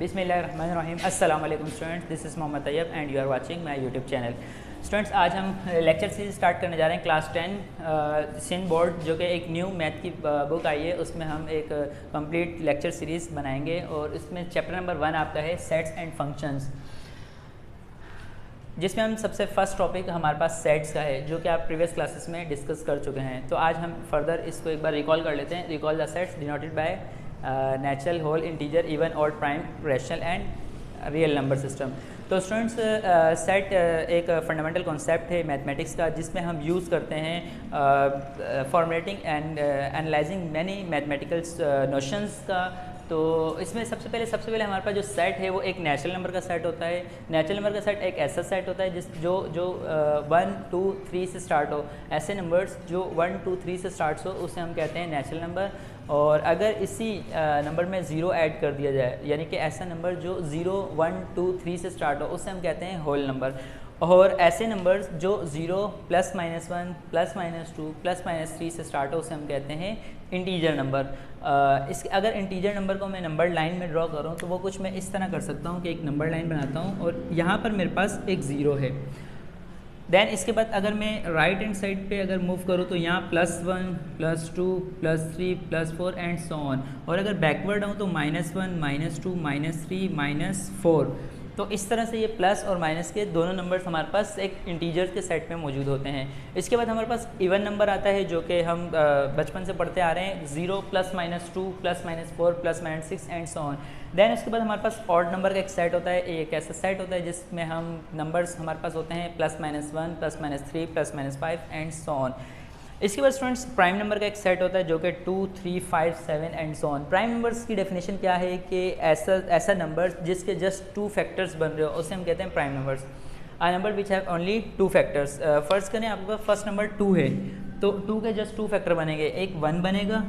बिस्मिल्लाहिर्रहमानिर्रहीम। अस्सलाम वालेकुम students, this is Mohammad Tayyab and you are watching my YouTube channel. Students, आज हम लेक्चर सीरीज स्टार्ट करने जा रहे हैं क्लास 10 सिंध बोर्ड, जो कि एक न्यू मैथ की बुक आई है। उसमें हम एक कंप्लीट लेक्चर सीरीज़ बनाएंगे और इसमें चैप्टर नंबर 1 आपका है सेट्स एंड फंक्शंस, जिसमें हम सबसे फर्स्ट टॉपिक हमारे पास सेट्स का है, जो कि आप प्रीवियस क्लासेस में डिस्कस कर चुके हैं। तो आज हम फर्दर इसको एक बार रिकॉल कर लेते हैं। Recall the sets denoted by natural, whole, integer, even, odd, prime, rational and real number system. तो स्टूडेंट्स, सेट एक फंडामेंटल कॉन्सेप्ट है मैथमेटिक्स का, जिसमें हम यूज़ करते हैं formulating and analysing many mathematical notions का। तो इसमें सबसे पहले हमारे पास जो सेट है वो एक नेचुरल नंबर का सेट होता है। नेचुरल नंबर का सेट एक ऐसा सेट होता है जो 1, 2, 3 से स्टार्ट हो। ऐसे नंबर्स जो 1, 2, 3 से स्टार्ट हो उसे हम कहते हैं नेचुरल नंबर। और अगर इसी नंबर में ज़ीरो ऐड कर दिया जाए, यानी कि ऐसा नंबर जो 0, 1, 2, 3 से स्टार्ट हो, उसे हम कहते हैं होल नंबर। और ऐसे नंबर्स जो 0, +-1, +-2, +-3 से स्टार्ट हो, उसे हम कहते हैं इंटीजर नंबर। अगर इंटीजर नंबर को मैं नंबर लाइन में ड्रॉ करूँ तो वो कुछ मैं इस तरह कर सकता हूँ कि एक नंबर लाइन बनाता हूँ और यहाँ पर मेरे पास एक 0 है। देन इसके बाद अगर मैं राइट हैंड साइड पे अगर मूव करूँ तो यहाँ +1, +2, +3, +4 एंड सो ऑन। और अगर बैकवर्ड आऊँ तो -1, -2, -3, -4। तो इस तरह से ये प्लस और माइनस के दोनों नंबर्स हमारे पास एक इंटीजर्स के सेट में मौजूद होते हैं। इसके बाद हमारे पास इवन नंबर आता है, जो कि हम बचपन से पढ़ते आ रहे हैं, 0, +-2, +-4, +-6 एंड सो ऑन। देन उसके बाद हमारे पास ऑड नंबर का एक सेट होता है। एक ऐसा सेट होता है जिसमें हम नंबर्स हमारे पास होते हैं +-1, +-3, +-5 एंड सो ऑन। इसके बाद स्टूडेंट्स प्राइम नंबर का एक सेट होता है जो कि 2, 3, 5, 7 and so on. Prime numbers की डेफिनेशन क्या है कि ऐसा नंबर जिसके जस्ट 2 फैक्टर्स बन रहे हो उसे हम कहते हैं prime numbers. A number which have only 2 factors. First करें, आपका फर्स्ट नंबर 2 है तो 2 के जस्ट 2 फैक्टर बनेंगे, एक 1 बनेगा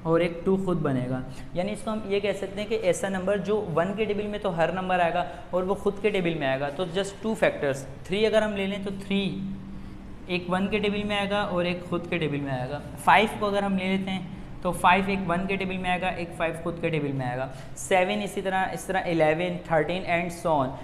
और एक 2 खुद बनेगा। यानी इसको हम ये कह सकते हैं कि ऐसा नंबर जो 1 के टेबल में तो हर नंबर आएगा और वो खुद के टेबल में आएगा, तो जस्ट 2 फैक्टर्स। 3 अगर हम ले लें तो 3 एक 1 के टेबल में आएगा और एक खुद के टेबल में आएगा। 5 को अगर हम ले लेते हैं तो 5 एक 1 के टेबल में आएगा, एक 5 खुद के टेबल में आएगा। 7 इस तरह 11, 13 and so on.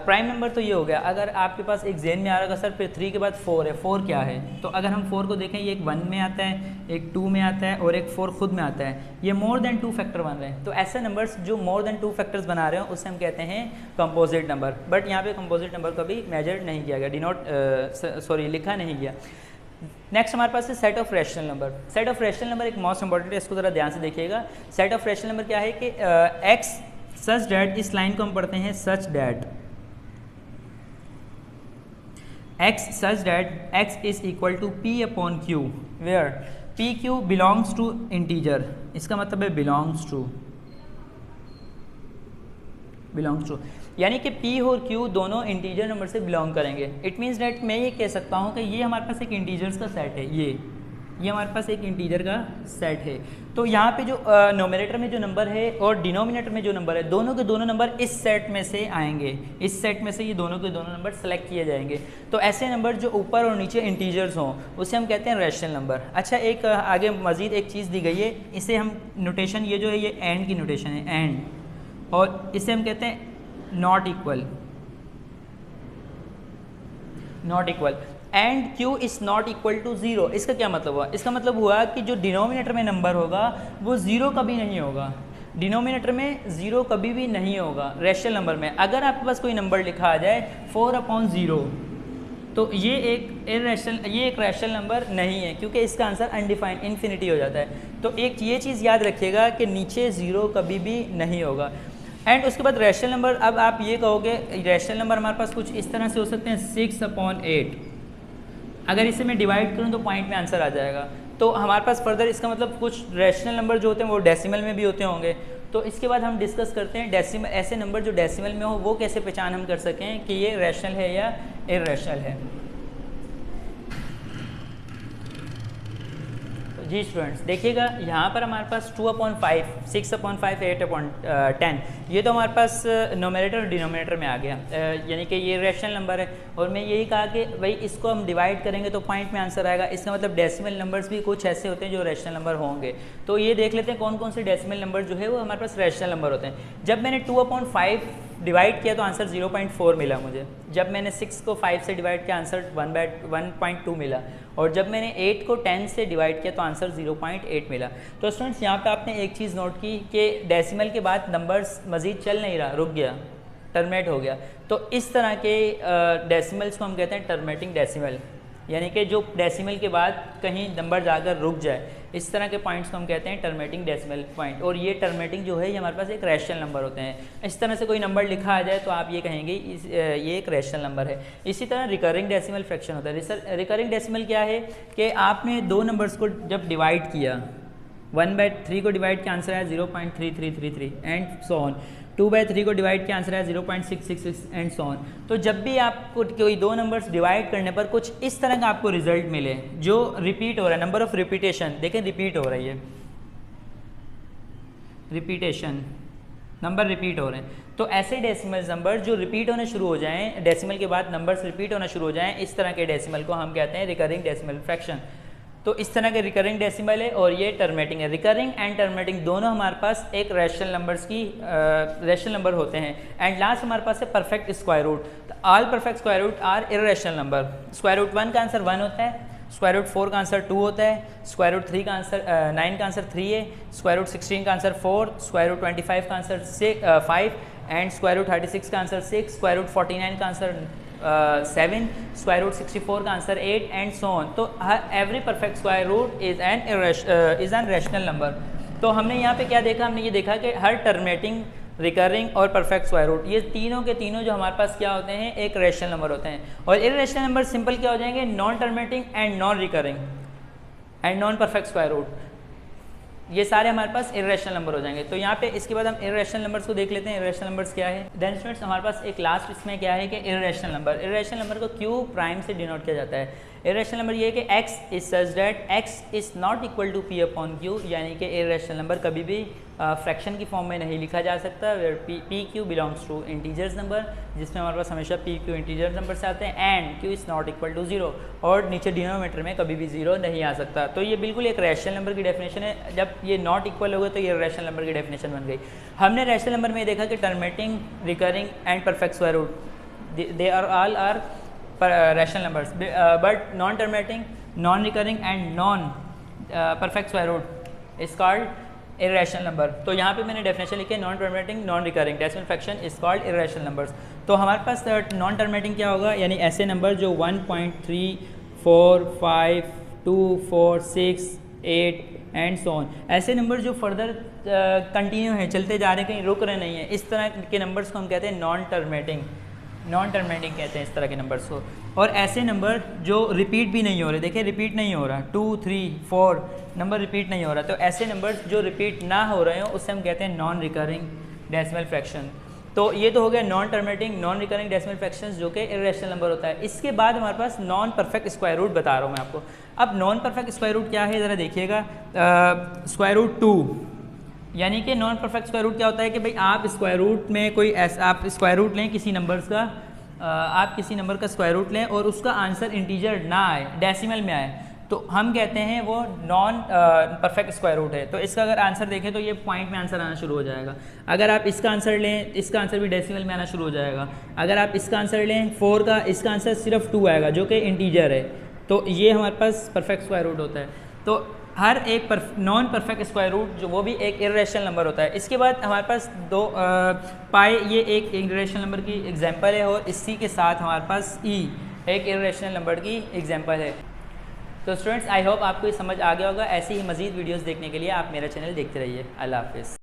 Prime number तो ये हो गया। अगर आपके पास एक जेन में आ रहा है सर फिर 3 के बाद 4 है, 4 क्या है? तो अगर हम 4 को देखें, ये एक 1 में आता है, एक 2 में आता है और एक 4 खुद में आता है। ये मोर देन 2 फैक्टर बन रहे हैं। तो ऐसे नंबर्स जो मोर देन 2 फैक्टर्स बना रहे हो उसे हम कहते हैं कंपोजिट नंबर। बट यहाँ पे कंपोजिट नंबर कभी मेजर नहीं किया गया, लिखा नहीं गया। नेक्स्ट हमारे पास है set of rational number. Set of rational number एक मोस्ट इंपॉर्टेंट है, इसको ज़रा ध्यान से देखिएगा। सेट ऑफ रैशनल नंबर क्या है कि एक्स सच डैट, इस लाइन को हम पढ़ते हैं such that x such that x is equal to p upon q, where p q belongs to integer। इसका मतलब है belongs to, यानी कि p और q दोनों इंटीजर नंबर से बिलोंग करेंगे। इट मीन्स डैट मैं ये कह सकता हूँ कि ये हमारे पास एक इंटीजर्स का सेट है, ये हमारे पास एक इंटीजर का सेट है। तो यहाँ पे जो नोमिनेटर में जो नंबर है और डिनोमिनेटर में जो नंबर है, दोनों के दोनों नंबर इस सेट में से आएंगे। इस सेट में से ये दोनों के दोनों नंबर सेलेक्ट किए जाएंगे। तो ऐसे नंबर जो ऊपर और नीचे इंटीजर्स हों उसे हम कहते हैं रैशनल नंबर। अच्छा, एक आगे मज़ीद एक चीज़ दी गई है, इसे हम नोटेशन, ये जो है ये एंड की नोटेशन है, एंड, और इसे हम कहते हैं not equal. And q is not equal to 0। इसका क्या मतलब हुआ? इसका मतलब हुआ कि जो डिनोमिनेटर में नंबर होगा वो 0 कभी नहीं होगा। डिनोमिनेटर में 0 कभी भी नहीं होगा रैशनल नंबर में। अगर आपके पास कोई नंबर लिखा आ जाए 4/0 तो ये एक रैशनल नंबर नहीं है, क्योंकि इसका आंसर अनडिफाइंड इन्फिनिटी हो जाता है। तो एक ये चीज़ याद रखिएगा कि नीचे 0 कभी भी नहीं होगा। एंड उसके बाद रैशनल नंबर, अब आप ये कहोगे रैशनल नंबर हमारे पास कुछ इस तरह से हो सकते हैं 6/8। अगर इसे मैं डिवाइड करूं तो पॉइंट में आंसर आ जाएगा। तो हमारे पास फर्दर इसका मतलब कुछ रैशनल नंबर जो होते हैं वो डेसिमल में भी होते होंगे। तो इसके बाद हम डिस्कस करते हैं डेसिमल, ऐसे नंबर जो डेसिमल में हो वो कैसे पहचान हम कर सकें कि ये रैशनल है या इरैशनल है। तो जी स्टूडेंट्स, देखिएगा यहाँ पर हमारे पास 2/5, 6/5, 8/10 ये तो हमारे पास नोमिनेटर और डिनोमिनेटर में आ गया, यानी कि ये रेशनल नंबर है। और मैं यही कहा कि भाई इसको हम डिवाइड करेंगे तो पॉइंट में आंसर आएगा। इसका मतलब डेसिमल नंबर्स भी कुछ ऐसे होते हैं जो रेशनल नंबर होंगे। तो ये देख लेते हैं कौन कौन से डेसिमल नंबर जो है वो हमारे पास रेशनल नंबर होते हैं। जब मैंने 2/5 डिवाइड किया तो आंसर 0.4 मिला मुझे। जब मैंने 6 को 5 से डिवाइड किया आंसर 1/2 मिला। और जब मैंने 8 को 10 से डिवाइड किया तो आंसर 0.8 मिला। तो स्टूडेंट्स यहाँ पे आपने एक चीज़ नोट की कि डेसिमल के बाद नंबर्स मज़ीद चल नहीं रहा, रुक गया, टर्मिनेट हो गया। तो इस तरह के डेसिमल्स को हम कहते हैं टर्मिनेटिंग डेसिमल, यानी कि जो डेसिमल के बाद कहीं नंबर जाकर रुक जाए, इस तरह के पॉइंट्स को हम कहते हैं टर्मिनेटिंग डेसिमल पॉइंट। और ये टर्मिनेटिंग जो है ये हमारे पास एक रैशनल नंबर होते हैं। इस तरह से कोई नंबर लिखा आ जाए तो आप ये कहेंगे ये एक रैशनल नंबर है। इसी तरह रिकरिंग डेसिमल फ्रैक्शन होता है। रिकरिंग डेसिमल क्या है कि आपने दो नंबर्स को जब डिवाइड किया, 1/3 को डिवाइड किया आंसर आया 0.3333 एंड सो ऑन। 2/3 को डिवाइड किया आंसर है 0.666 एंड सो ऑन। तो जब भी आपको कोई दो नंबर्स डिवाइड करने पर कुछ इस तरह का आपको रिजल्ट मिले जो रिपीट हो रहा है, नंबर ऑफ रिपीटेशन, देखें रिपीट हो रही है, रिपीटेशन, नंबर रिपीट हो रहे हैं, तो ऐसे डेसिमल नंबर जो रिपीट होना शुरू हो जाएं, डेसिमल के बाद नंबर्स रिपीट होना शुरू हो जाएं, इस तरह के डेसिमल को हम कहते हैं रिकरिंग डेसिमल फ्रैक्शन। तो इस तरह के रिकरिंग डेसिमल है और ये टर्मिनेटिंग है। रिकरिंग एंड टर्मिनेटिंग दोनों हमारे पास एक रैशनल नंबर्स की रैशनल नंबर होते हैं। एंड लास्ट हमारे पास है perfect square root. All perfect square root are irrational number. Square root 1 का आंसर 1 होता है, स्क्वायर रूट 4 का आंसर 2 होता है, स्क्वायर रूट 3 का आंसर 9 का आंसर 3 है, स्क्वायर रूट 16 का आंसर 4, स्क्वायर रूट 25 का आंसर 5 एंड स्क्वायर रूट 36 का आंसर 6, स्क्वायर रूट 49 का आंसर 7, स्क्वायर रूट 64 का आंसर 8 एंड सो ऑन। तो every perfect square root is an rational number. तो हमने यहाँ पे क्या देखा, हमने ये देखा कि हर टर्मिनेटिंग, रिकरिंग और परफेक्ट स्क्वायर रूट ये तीनों के तीनों जो हमारे पास क्या होते हैं, एक रैशनल नंबर होते हैं। और इररेशनल नंबर सिंपल क्या हो जाएंगे, non terminating and non recurring and non perfect square root, ये सारे हमारे पास इररेशनल नंबर हो जाएंगे। तो यहाँ पे इसके बाद हम इररेशनल नंबर्स को देख लेते हैं। इररेशनल नंबर्स क्या है। देन स्टूडेंट्स हमारे पास एक लास्ट इसमें क्या है कि इररेशनल नंबर। इररेशनल नंबर को क्यू प्राइम से डिनोट किया जाता है। इररेशनल नंबर ये है कि x is such that x is not equal to p upon q, यानी कि इररेशनल नंबर कभी भी फ्रैक्शन की फॉर्म में नहीं लिखा जा सकता। Where p q belongs to integers number, जिसमें हमारे पास हमेशा p q इंटीजर नंबर से आते हैं, and q is not equal to 0, और नीचे डिनोमिनेटर में कभी भी 0 नहीं आ सकता। तो ये बिल्कुल एक रैशनल नंबर की डेफिनेशन है। जब ये नॉट इक्वल हो गए तो ये रैशनल नंबर की डेफिनेशन बन गई। हमने रैशनल नंबर में देखा कि terminating, recurring and perfect square root they are all are rational numbers, but non terminating, non recurring and non perfect square root is called irrational number. तो यहाँ पे मैंने डेफिनेशन लिखी है non terminating, non recurring decimal fraction is called irrational numbers. तो हमारे पास non terminating क्या होगा, यानी ऐसे नंबर जो 1.3, 4, 5, 2, 4, 6, 8 एंड सो ऑन, ऐसे नंबर जो फर्दर कंटिन्यू हैं, चलते जा रहे हैं, कहीं रुक रहे नहीं हैं, इस तरह के नंबर्स को हम कहते हैं नॉन टर्मिनेटिंग। नॉन टर्मिनेटिंग कहते हैं इस तरह के नंबर्स को। और ऐसे नंबर जो रिपीट भी नहीं हो रहे, देखिए रिपीट नहीं हो रहा, 2, 3, 4 नंबर रिपीट नहीं हो रहा, तो ऐसे नंबर्स जो रिपीट ना हो रहे हो उससे हम कहते हैं नॉन रिकरिंग डेसिमल फ्रैक्शन। तो ये तो हो गया non terminating, non recurring decimal fractions जो कि इररेशनल नंबर होता है। इसके बाद हमारे पास नॉन परफेक्ट स्क्वायर रूट बता रहा हूँ मैं आपको। अब नॉन परफेक्ट स्क्वायर रूट क्या है ज़रा देखिएगा। स्क्वायर रूट 2, यानी कि नॉन परफेक्ट स्क्वायर रूट क्या होता है कि भाई आप स्क्वायर रूट में कोई ऐसा, आप स्क्वायर रूट लें किसी नंबर्स का, आप किसी नंबर का स्क्वायर रूट लें और उसका आंसर इंटीजर ना आए, डेसिमल में आए, तो हम कहते हैं वो नॉन परफेक्ट स्क्वायर रूट है। तो इसका अगर आंसर देखें तो ये पॉइंट में आंसर आना शुरू हो जाएगा। अगर आप इसका आंसर लें, इसका आंसर भी डेसिमल में आना शुरू हो जाएगा। अगर आप इसका आंसर लें 4 का, इसका आंसर सिर्फ 2 आएगा जो कि इंटीजर है। तो ये हमारे पास परफेक्ट स्क्वायर रूट होता है। तो हर एक नॉन परफेक्ट स्क्वायर रूट जो वो भी एक इररेशनल नंबर होता है। इसके बाद हमारे पास दो पाई, ये एक इररेशनल नंबर की एग्जांपल है, और इसी के साथ हमारे पास ई एक इररेशनल नंबर की एग्जांपल है। तो स्टूडेंट्स आई होप आपको ये समझ आ गया होगा। ऐसी ही मज़ीद वीडियोस देखने के लिए आप मेरा चैनल देखते रहिए। अल्लाह हाफिज़।